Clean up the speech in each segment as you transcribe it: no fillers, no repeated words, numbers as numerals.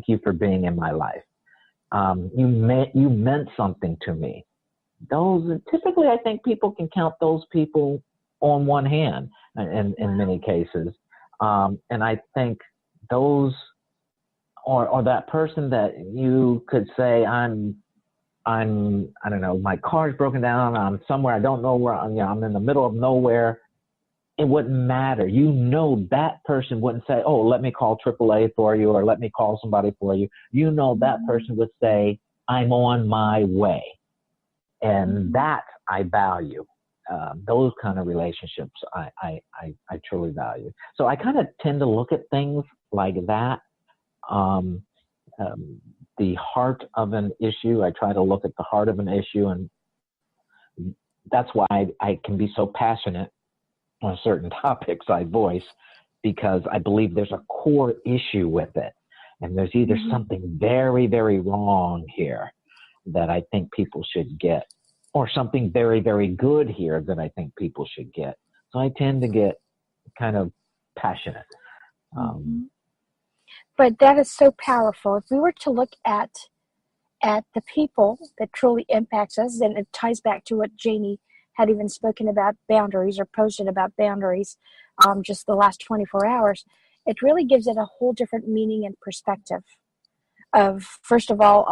thank you for being in my life. You meant something to me. Those typically, I think people can count those people on one hand in many cases. And I think those, or that person that you could say, I don't know, my car's broken down, I'm somewhere, I don't know where, I'm in the middle of nowhere. It wouldn't matter. You know, that person wouldn't say, oh, let me call AAA for you, or let me call somebody for you. You know, that person would say, I'm on my way. And that I value. Those kind of relationships I truly value. So I kind of tend to look at things like that. The heart of an issue, I try to look at the heart of an issue, and that's why I can be so passionate on certain topics I voice, because I believe there's a core issue with it. And there's either something very, very wrong here that I think people should get, or something very, very good here that I think people should get. So I tend to get kind of passionate. But that is so powerful. If we were to look at the people that truly impacts us, and it ties back to what Janie had even spoken about boundaries, or posted about boundaries just the last 24 hours, it really gives it a whole different meaning and perspective of, first of all,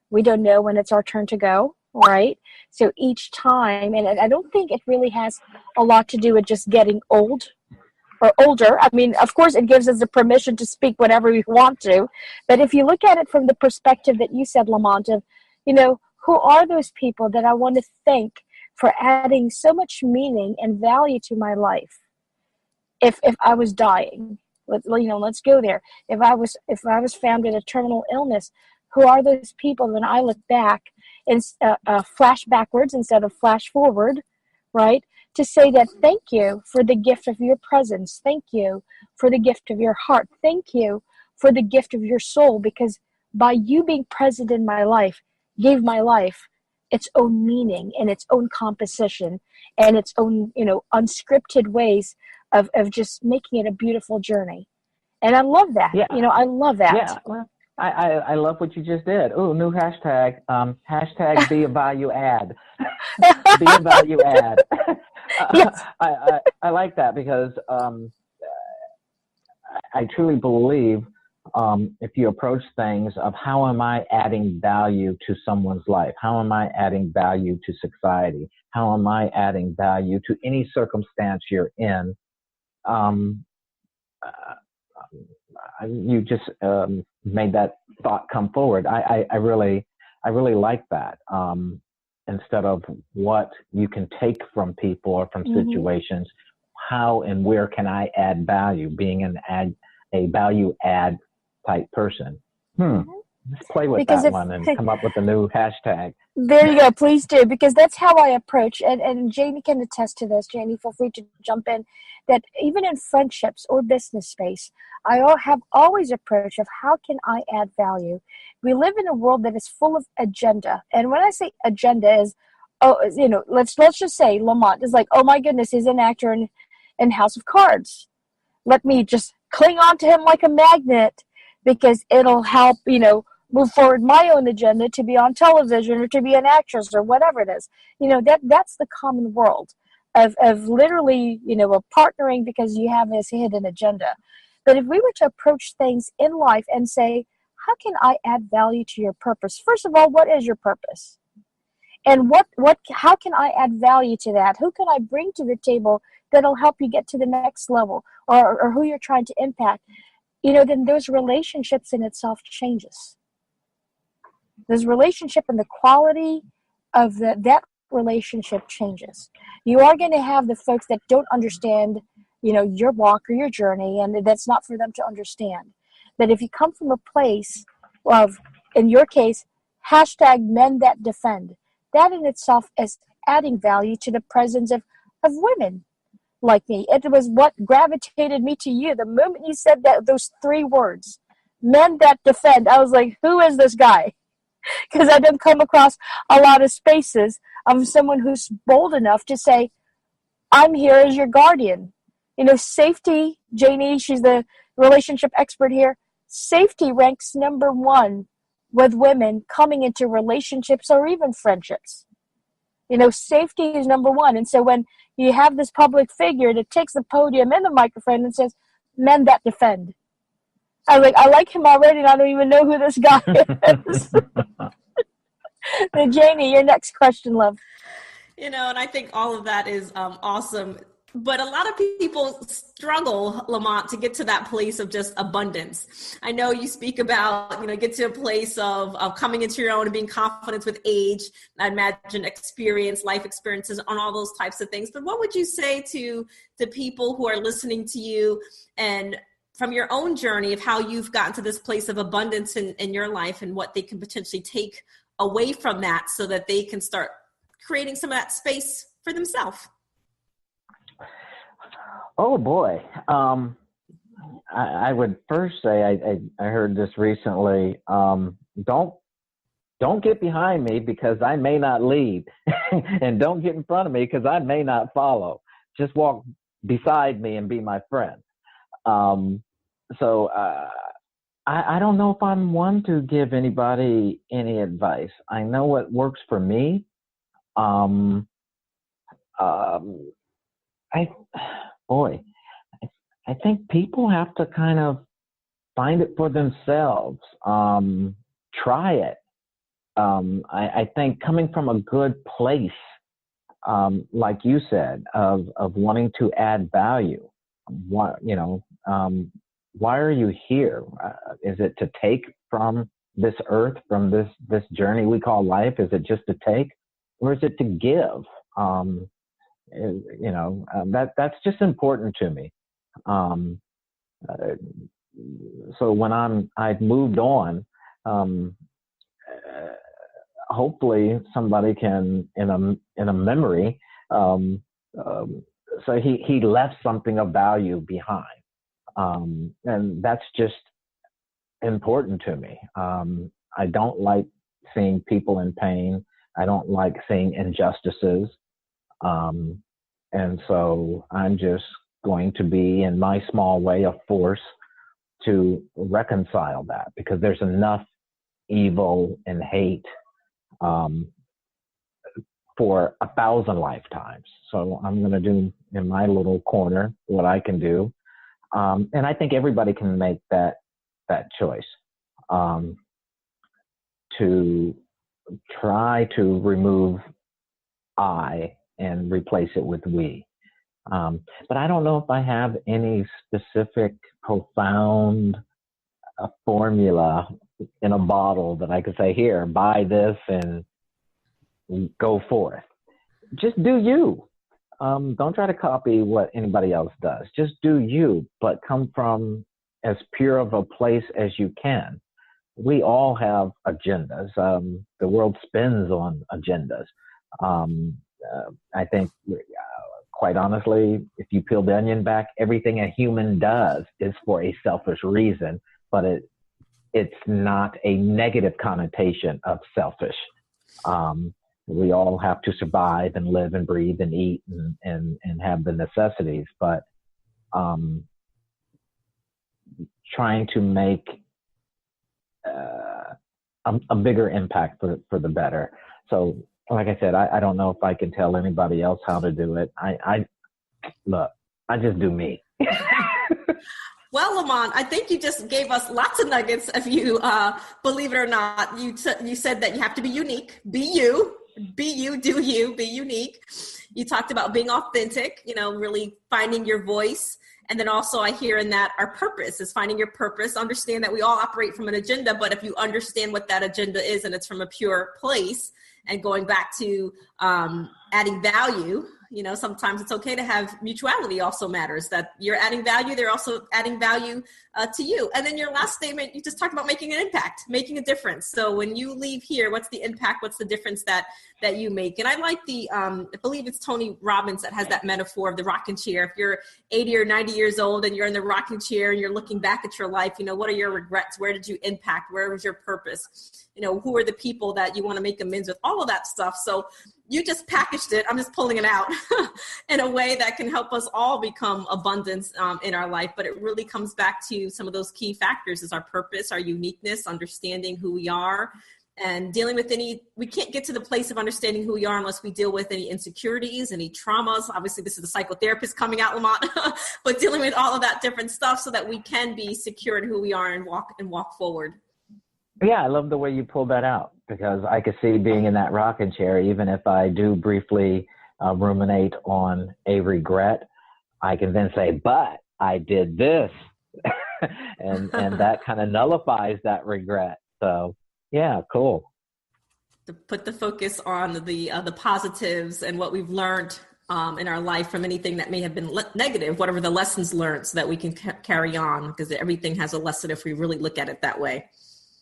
we don't know when it's our turn to go, right? So each time, and I don't think it really has a lot to do with just getting old or older. I mean, of course, it gives us the permission to speak whatever we want to. But if you look at it from the perspective that you said, Lamont, of, who are those people that I want to thank for adding so much meaning and value to my life? If I was dying, let's go there. If I was found with a terminal illness, who are those people when I look back and flash backwards instead of flash forward, right? To say that thank you for the gift of your presence. Thank you for the gift of your heart. Thank you for the gift of your soul, because by you being present in my life, gave my life its own meaning and its own composition and its own, unscripted ways of just making it a beautiful journey. And I love that. Yeah. I love that. Yeah. Well, I love what you just did. Oh, new hashtag. Hashtag be a value add. Be a value add. Yes. I like that, because I truly believe if you approach things of how am I adding value to someone's life? How am I adding value to society? How am I adding value to any circumstance you're in? You just made that thought come forward. I really like that. Instead of what you can take from people or from situations, how and where can I add value? Being a value add type person. Let's play with one and come up with a new hashtag. There you go. Please do, because that's how I approach, and Janie can attest to this. Janie, feel free to jump in. That even in friendships or business space, I have always approach of how can I add value. We live in a world that is full of agenda, and when I say agenda is, let's just say Lamont is like, oh my goodness, he's an actor in House of Cards. Let me just cling on to him like a magnet, because it'll help, move forward my own agenda to be on television or to be an actress or whatever it is. That's the common world of literally, partnering because you have this hidden agenda. But if we were to approach things in life and say, how can I add value to your purpose? First of all, what is your purpose? And how can I add value to that? Who can I bring to the table that'll help you get to the next level, or who you're trying to impact? Then those relationships in itself changes. This relationship and the quality of that relationship changes. You are going to have the folks that don't understand, your walk or your journey, and that's not for them to understand. But if you come from a place of, in your case, hashtag menthatdefend, that in itself is adding value to the presence of women like me. It was what gravitated me to you. The moment you said those 3 words, menthatdefend, I was like, who is this guy? Because I don't come across a lot of spaces of someone who's bold enough to say, I'm here as your guardian. Safety, Janie, she's the relationship expert here. safety ranks number one with women coming into relationships or even friendships. Safety is number one. And so when you have this public figure that takes the podium and the microphone and says, "Men that defend," I like him already, and I don't even know who this guy is. Janie, your next question, love. And I think all of that is awesome. But a lot of people struggle, Lamont, to get to that place of just abundance. I know you speak about, get to a place of coming into your own and being confident with age. I imagine life experiences on all those types of things. But what would you say to the people who are listening to you, and from your own journey of how you've gotten to this place of abundance in your life, and what they can potentially take away from that so that they can start creating some of that space for themselves? Oh boy. I would first say, I heard this recently. Don't get behind me because I may not lead, and don't get in front of me because I may not follow. Just walk beside me and be my friend. So I don't know if I'm one to give anybody any advice. I know what works for me. I think people have to kind of find it for themselves. Try it. I think coming from a good place, like you said, of wanting to add value. Why are you here? Is it to take from this earth, from this journey we call life? Is it just to take, or is it to give? That's just important to me. So when I've moved on, hopefully somebody can, in a memory, so he left something of value behind. And that's just important to me. I don't like seeing people in pain. I don't like seeing injustices. And so I'm just going to be, in my small way, a force to reconcile that, because there's enough evil and hate for 1,000 lifetimes. So I'm going to do in my little corner what I can do. And I think everybody can make that choice, to try to remove I and replace it with we. But I don't know if I have any specific profound formula in a bottle that I could say, here, buy this and go forth. Just do you. Don't try to copy what anybody else does. Just do you, but come from as pure of a place as you can. We all have agendas. The world spins on agendas. I think, quite honestly, if you peel the onion back, everything a human does is for a selfish reason, but it's not a negative connotation of selfish. We all have to survive and live and breathe and eat and have the necessities, but trying to make a bigger impact for the better. So, like I said, I don't know if I can tell anybody else how to do it. I just do me. Well, Lamont, I think you just gave us lots of nuggets. If you believe it or not, you said that you have to be unique. Be you, do you, be unique. You talked about being authentic, really finding your voice. And then also I hear in that our purpose is finding your purpose. Understand that we all operate from an agenda, but if you understand what that agenda is and it's from a pure place, and going back to adding value, sometimes it's okay to have mutuality also matters, that you're adding value, they're also adding value to you. And then your last statement, you just talked about making an impact, making a difference. So when you leave here, what's the impact? What's the difference that you make? And I like I believe it's Tony Robbins that has that metaphor of the rocking chair. If you're 80 or 90 years old and you're in the rocking chair and you're looking back at your life, what are your regrets? Where did you impact? Where was your purpose? Who are the people that you want to make amends with? All of that stuff. So you just packaged it. I'm just pulling it out in a way that can help us all become abundance in our life. But it really comes back to some of those key factors: is our purpose, our uniqueness, understanding who we are, and dealing with we can't get to the place of understanding who we are unless we deal with any insecurities, any traumas. Obviously, this is the psychotherapist coming out, Lamont, but dealing with all of that different stuff so that we can be secure in who we are and walk forward. Yeah, I love the way you pulled that out, because I could see being in that rocking chair, even if I do briefly ruminate on a regret, I can then say, but I did this. and that kind of nullifies that regret. So yeah, cool. To put the focus on the positives and what we've learned in our life from anything that may have been negative, whatever the lessons learned, so that we can carry on, because everything has a lesson if we really look at it that way.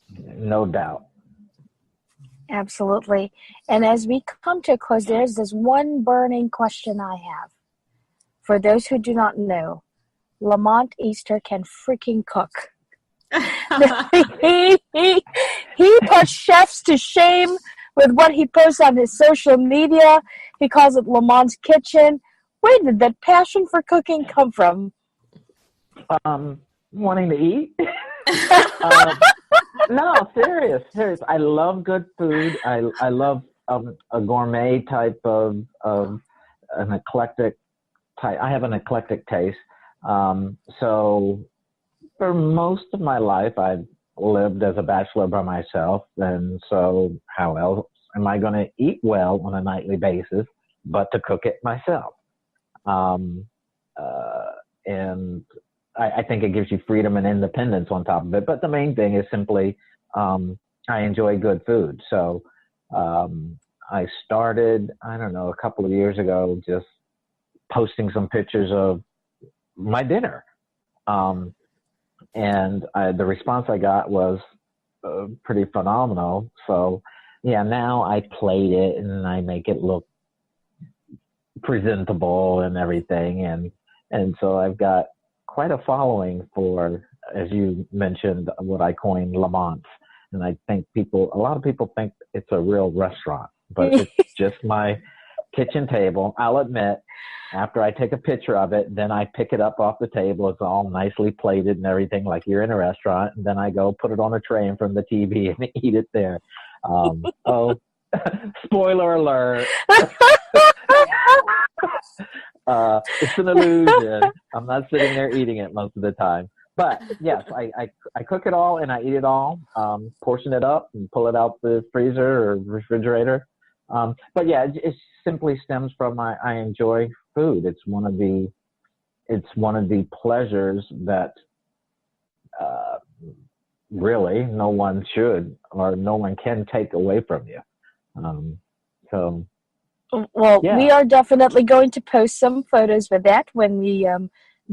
No doubt. Absolutely. And as we come to a close, there's this one burning question I have. For those who do not know, Lamont Easter can freaking cook. he puts chefs to shame with what he posts on his social media. He calls it Lamont's Kitchen. Where did that passion for cooking come from? Wanting to eat. No, serious. I love good food. I love a gourmet type of an eclectic type. I have an eclectic taste. So for most of my life, I've lived as a bachelor by myself. And so how else am I going to eat well on a nightly basis but to cook it myself? And I think it gives you freedom and independence on top of it. But the main thing is simply I enjoy good food. So I started, I don't know, a couple of years ago, just posting some pictures of my dinner. And the response I got was pretty phenomenal. So yeah, now I plate it and I make it look presentable and everything. And so I've got quite a following for, as you mentioned, what I coined Lamont. And I think a lot of people think it's a real restaurant, but it's just my kitchen table. I'll admit, after I take a picture of it, then I pick it up off the table. It's all nicely plated and everything, like you're in a restaurant. And then I go put it on a tray in front of the TV and eat it there. Spoiler alert. It's an illusion. I'm not sitting there eating it most of the time. But yes, I cook it all and I eat it all, portion it up and pull it out the freezer or refrigerator. But yeah, it simply stems from I enjoy food. It's one of the pleasures that really no one should or no one can take away from you. Well, yeah. We are definitely going to post some photos with that when we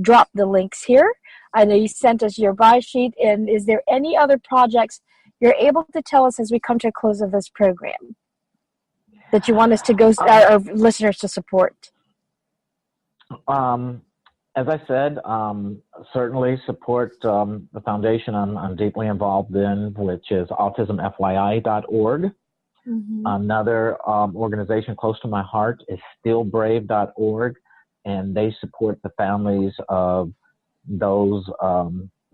drop the links here. I know you sent us your buy sheet. And is there any other projects you're able to tell us as we come to a close of this program that you want us to go, our listeners to support? As I said, certainly support the foundation I'm deeply involved in, which is autismfyi.org. Mm-hmm. Another organization close to my heart is stillbrave.org, and they support the families of those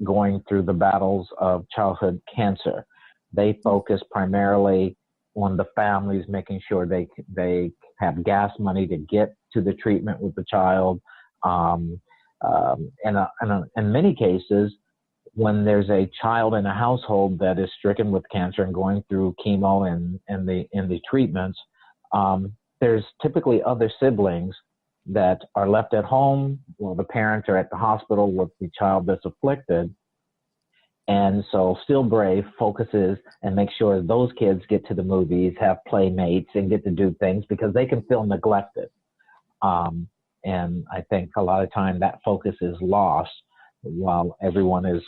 going through the battles of childhood cancer. They focus primarily on the families, making sure they have gas money to get to the treatment with the child. And in many cases, when there's a child in a household that is stricken with cancer and going through chemo and the treatments, there's typically other siblings that are left at home while the parents are at the hospital with the child that's afflicted. And so Still Brave focuses and makes sure those kids get to the movies, have playmates, and get to do things because they can feel neglected. And I think a lot of time that focus is lost while everyone is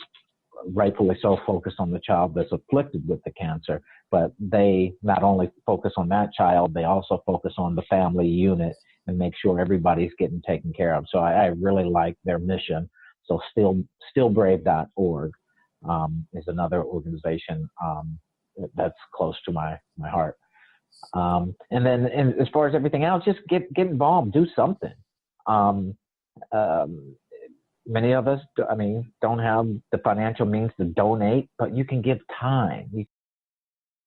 rightfully so focused on the child that's afflicted with the cancer. But they not only focus on that child, they also focus on the family unit and make sure everybody's getting taken care of. So I really like their mission. So stillbrave.org is another organization that's close to my heart. And then as far as everything else, just get involved, do something. Many of us, don't have the financial means to donate, but you can give time. You